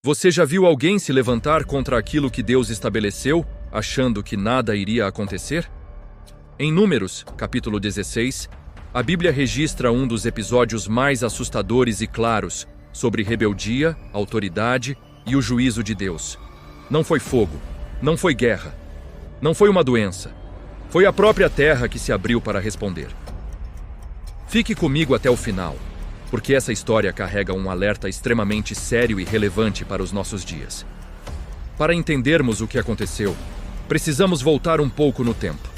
Você já viu alguém se levantar contra aquilo que Deus estabeleceu, achando que nada iria acontecer? Em Números, capítulo 16, a Bíblia registra um dos episódios mais assustadores e claros sobre rebeldia, autoridade e o juízo de Deus. Não foi fogo, não foi guerra, não foi uma doença. Foi a própria terra que se abriu para responder. Fique comigo até o final, porque essa história carrega um alerta extremamente sério e relevante para os nossos dias. Para entendermos o que aconteceu, precisamos voltar um pouco no tempo.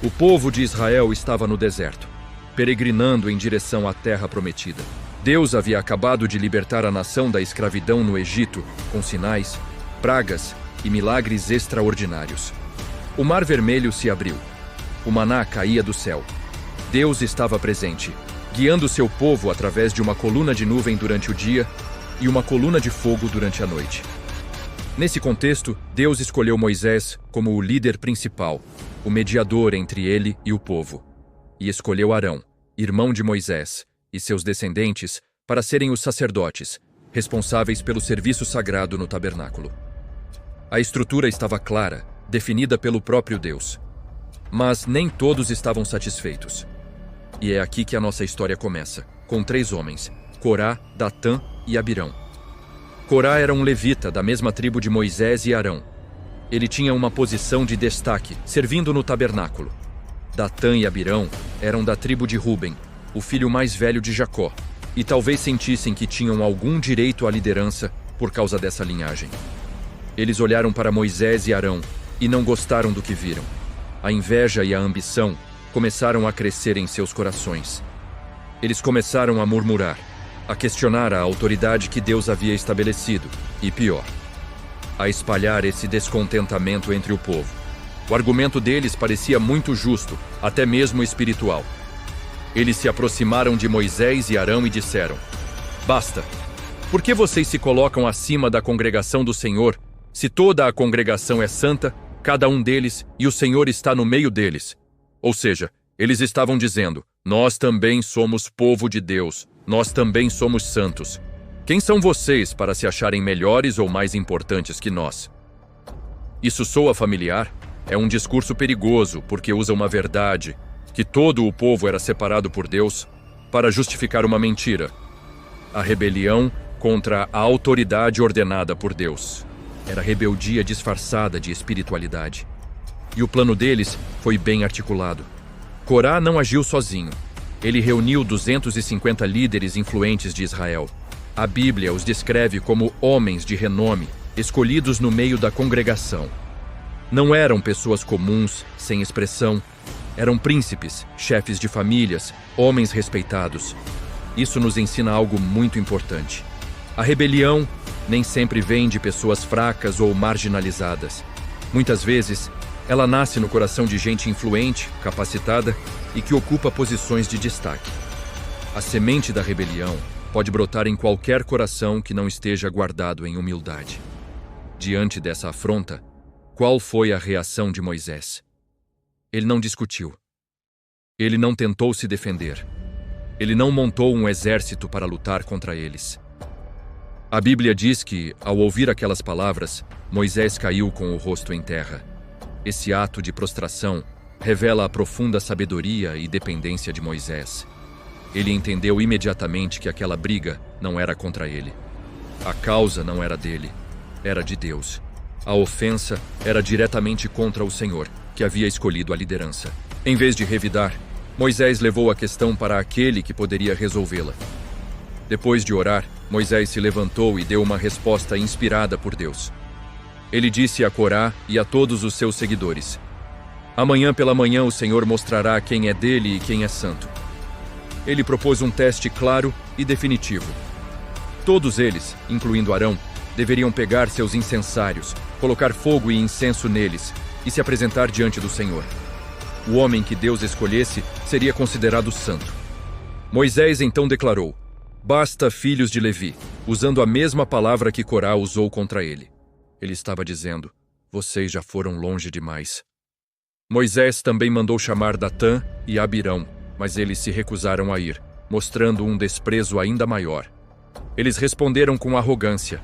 O povo de Israel estava no deserto, peregrinando em direção à terra prometida. Deus havia acabado de libertar a nação da escravidão no Egito, com sinais, pragas e milagres extraordinários. O Mar Vermelho se abriu. O maná caía do céu. Deus estava presente, guiando seu povo através de uma coluna de nuvem durante o dia e uma coluna de fogo durante a noite. Nesse contexto, Deus escolheu Moisés como o líder principal, o mediador entre ele e o povo, e escolheu Arão, irmão de Moisés, e seus descendentes para serem os sacerdotes, responsáveis pelo serviço sagrado no tabernáculo. A estrutura estava clara, definida pelo próprio Deus. Mas nem todos estavam satisfeitos. E é aqui que a nossa história começa, com 3 homens, Corá, Datã e Abirão. Corá era um levita da mesma tribo de Moisés e Arão. Ele tinha uma posição de destaque, servindo no tabernáculo. Datã e Abirão eram da tribo de Ruben, o filho mais velho de Jacó, e talvez sentissem que tinham algum direito à liderança por causa dessa linhagem. Eles olharam para Moisés e Arão e não gostaram do que viram. A inveja e a ambição começaram a crescer em seus corações. Eles começaram a murmurar, a questionar a autoridade que Deus havia estabelecido, e pior, a espalhar esse descontentamento entre o povo. O argumento deles parecia muito justo, até mesmo espiritual. Eles se aproximaram de Moisés e Arão e disseram: "Basta! Por que vocês se colocam acima da congregação do Senhor, se toda a congregação é santa, cada um deles, e o Senhor está no meio deles?" Ou seja, eles estavam dizendo: "Nós também somos povo de Deus, nós também somos santos. Quem são vocês para se acharem melhores ou mais importantes que nós?" Isso soa familiar? É um discurso perigoso porque usa uma verdade, que todo o povo era separado por Deus, para justificar uma mentira: a rebelião contra a autoridade ordenada por Deus. Era rebeldia disfarçada de espiritualidade. E o plano deles foi bem articulado. Corá não agiu sozinho. Ele reuniu 250 líderes influentes de Israel. A Bíblia os descreve como homens de renome, escolhidos no meio da congregação. Não eram pessoas comuns, sem expressão. Eram príncipes, chefes de famílias, homens respeitados. Isso nos ensina algo muito importante. A rebelião nem sempre vem de pessoas fracas ou marginalizadas. Muitas vezes, ela nasce no coração de gente influente, capacitada e que ocupa posições de destaque. A semente da rebelião pode brotar em qualquer coração que não esteja guardado em humildade. Diante dessa afronta, qual foi a reação de Moisés? Ele não discutiu. Ele não tentou se defender. Ele não montou um exército para lutar contra eles. A Bíblia diz que, ao ouvir aquelas palavras, Moisés caiu com o rosto em terra. Esse ato de prostração revela a profunda sabedoria e dependência de Moisés. Ele entendeu imediatamente que aquela briga não era contra ele. A causa não era dele, era de Deus. A ofensa era diretamente contra o Senhor, que havia escolhido a liderança. Em vez de revidar, Moisés levou a questão para aquele que poderia resolvê-la. Depois de orar, Moisés se levantou e deu uma resposta inspirada por Deus. Ele disse a Corá e a todos os seus seguidores: "Amanhã pela manhã o Senhor mostrará quem é dele e quem é santo." Ele propôs um teste claro e definitivo. Todos eles, incluindo Arão, deveriam pegar seus incensários, colocar fogo e incenso neles e se apresentar diante do Senhor. O homem que Deus escolhesse seria considerado santo. Moisés então declarou: "Basta, filhos de Levi", usando a mesma palavra que Corá usou contra ele. Ele estava dizendo: "Vocês já foram longe demais." Moisés também mandou chamar Datã e Abirão, mas eles se recusaram a ir, mostrando um desprezo ainda maior. Eles responderam com arrogância: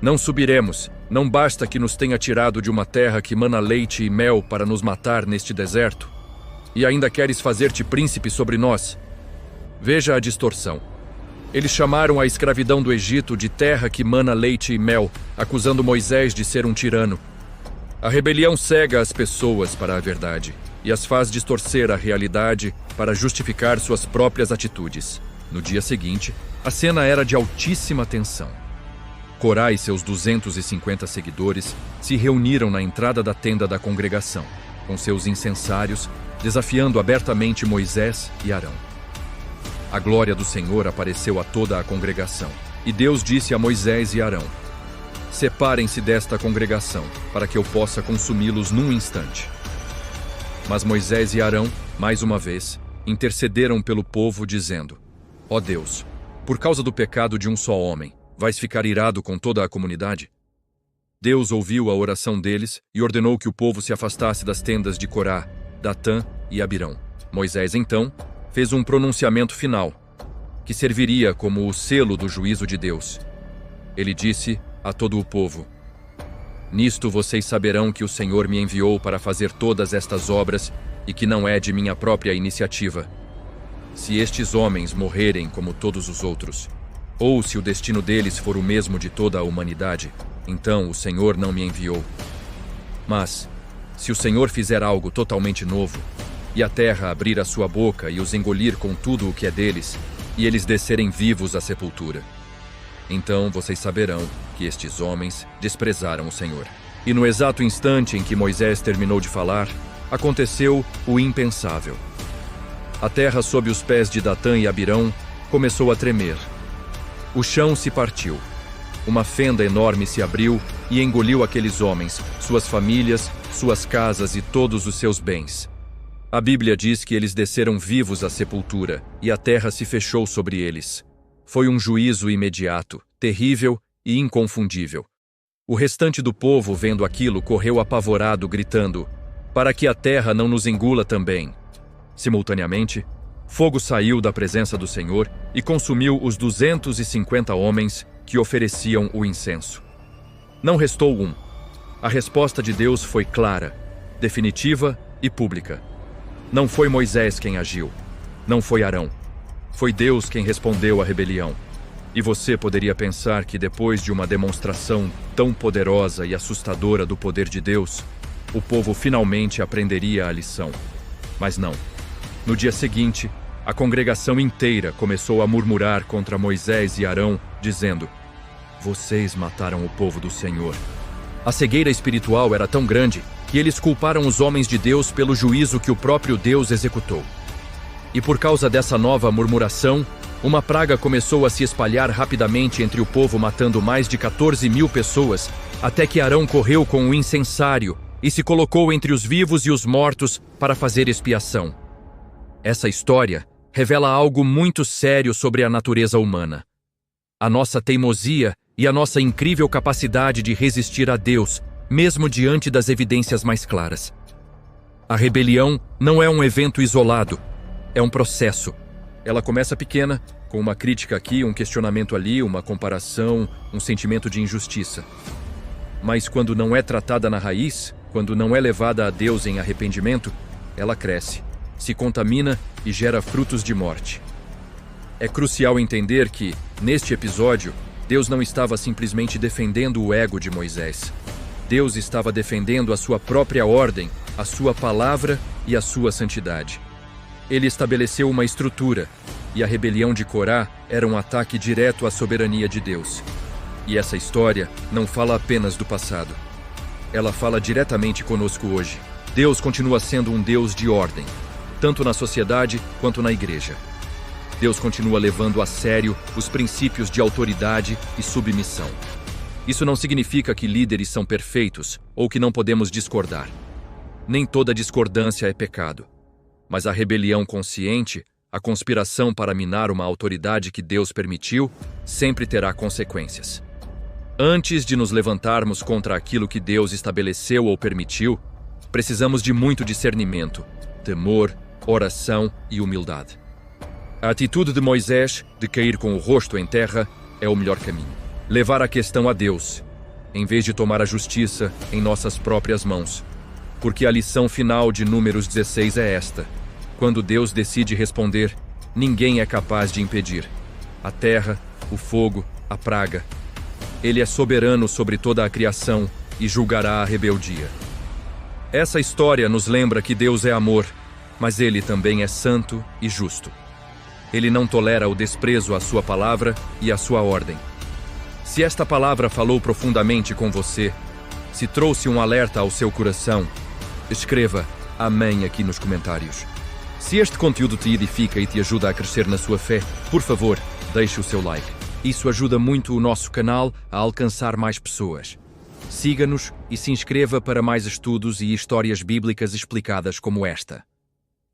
Não subiremos, não basta que nos tenha tirado de uma terra que mana leite e mel para nos matar neste deserto. E ainda queres fazer-te príncipe sobre nós? Veja a distorção. Eles chamaram a escravidão do Egito de terra que mana leite e mel, acusando Moisés de ser um tirano. A rebelião cega as pessoas para a verdade e as faz distorcer a realidade para justificar suas próprias atitudes. No dia seguinte, a cena era de altíssima tensão. Corá e seus 250 seguidores se reuniram na entrada da tenda da congregação, com seus incensários, desafiando abertamente Moisés e Arão. A glória do Senhor apareceu a toda a congregação, e Deus disse a Moisés e Arão: separem-se desta congregação, para que eu possa consumi-los num instante. Mas Moisés e Arão, mais uma vez, intercederam pelo povo, dizendo: ó Deus, por causa do pecado de um só homem, vais ficar irado com toda a comunidade? Deus ouviu a oração deles e ordenou que o povo se afastasse das tendas de Corá, Datã e Abirão. Moisés, então, fez um pronunciamento final, que serviria como o selo do juízo de Deus. Ele disse a todo o povo: nisto vocês saberão que o Senhor me enviou para fazer todas estas obras e que não é de minha própria iniciativa. Se estes homens morrerem como todos os outros, ou se o destino deles for o mesmo de toda a humanidade, então o Senhor não me enviou. Mas, se o Senhor fizer algo totalmente novo, e a terra abrir a sua boca e os engolir com tudo o que é deles, e eles descerem vivos à sepultura, então vocês saberão que estes homens desprezaram o Senhor. E no exato instante em que Moisés terminou de falar, aconteceu o impensável. A terra sob os pés de Datã e Abirão começou a tremer. O chão se partiu. Uma fenda enorme se abriu e engoliu aqueles homens, suas famílias, suas casas e todos os seus bens. A Bíblia diz que eles desceram vivos à sepultura e a terra se fechou sobre eles. Foi um juízo imediato, terrível e inconfundível. O restante do povo, vendo aquilo, correu apavorado, gritando: para que a terra não nos engula também. Simultaneamente, fogo saiu da presença do Senhor e consumiu os 250 homens que ofereciam o incenso. Não restou um. A resposta de Deus foi clara, definitiva e pública. Não foi Moisés quem agiu. Não foi Arão. Foi Deus quem respondeu à rebelião. E você poderia pensar que depois de uma demonstração tão poderosa e assustadora do poder de Deus, o povo finalmente aprenderia a lição. Mas não. No dia seguinte, a congregação inteira começou a murmurar contra Moisés e Arão, dizendo: vocês mataram o povo do Senhor. A cegueira espiritual era tão grande que eles culparam os homens de Deus pelo juízo que o próprio Deus executou. E por causa dessa nova murmuração, uma praga começou a se espalhar rapidamente entre o povo, matando mais de 14.000 pessoas, até que Arão correu com o incensário e se colocou entre os vivos e os mortos para fazer expiação. Essa história revela algo muito sério sobre a natureza humana. A nossa teimosia e a nossa incrível capacidade de resistir a Deus, mesmo diante das evidências mais claras. A rebelião não é um evento isolado, é um processo. Ela começa pequena, com uma crítica aqui, um questionamento ali, uma comparação, um sentimento de injustiça. Mas quando não é tratada na raiz, quando não é levada a Deus em arrependimento, ela cresce, se contamina e gera frutos de morte. É crucial entender que, neste episódio, Deus não estava simplesmente defendendo o ego de Moisés. Deus estava defendendo a sua própria ordem, a sua palavra e a sua santidade. Ele estabeleceu uma estrutura, e a rebelião de Corá era um ataque direto à soberania de Deus. E essa história não fala apenas do passado. Ela fala diretamente conosco hoje. Deus continua sendo um Deus de ordem, tanto na sociedade quanto na igreja. Deus continua levando a sério os princípios de autoridade e submissão. Isso não significa que líderes são perfeitos ou que não podemos discordar. Nem toda discordância é pecado. Mas a rebelião consciente, a conspiração para minar uma autoridade que Deus permitiu, sempre terá consequências. Antes de nos levantarmos contra aquilo que Deus estabeleceu ou permitiu, precisamos de muito discernimento, temor, oração e humildade. A atitude de Moisés, de cair com o rosto em terra, é o melhor caminho. Levar a questão a Deus em vez de tomar a justiça em nossas próprias mãos. Porque a lição final de Números 16 é esta: quando Deus decide responder, ninguém é capaz de impedir. A terra, o fogo, a praga. Ele é soberano sobre toda a criação e julgará a rebeldia. Essa história nos lembra que Deus é amor, mas Ele também é santo e justo. Ele não tolera o desprezo à sua palavra e à sua ordem. Se esta palavra falou profundamente com você, se trouxe um alerta ao seu coração, escreva amém aqui nos comentários. Se este conteúdo te edifica e te ajuda a crescer na sua fé, por favor, deixe o seu like. Isso ajuda muito o nosso canal a alcançar mais pessoas. Siga-nos e se inscreva para mais estudos e histórias bíblicas explicadas como esta.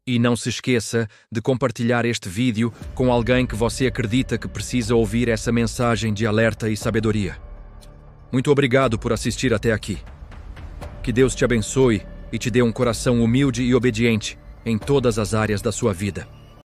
E não se esqueça de compartilhar este vídeo com alguém que você acredita que precisa ouvir essa mensagem de alerta e sabedoria. Muito obrigado por assistir até aqui. Que Deus te abençoe e te dê um coração humilde e obediente em todas as áreas da sua vida.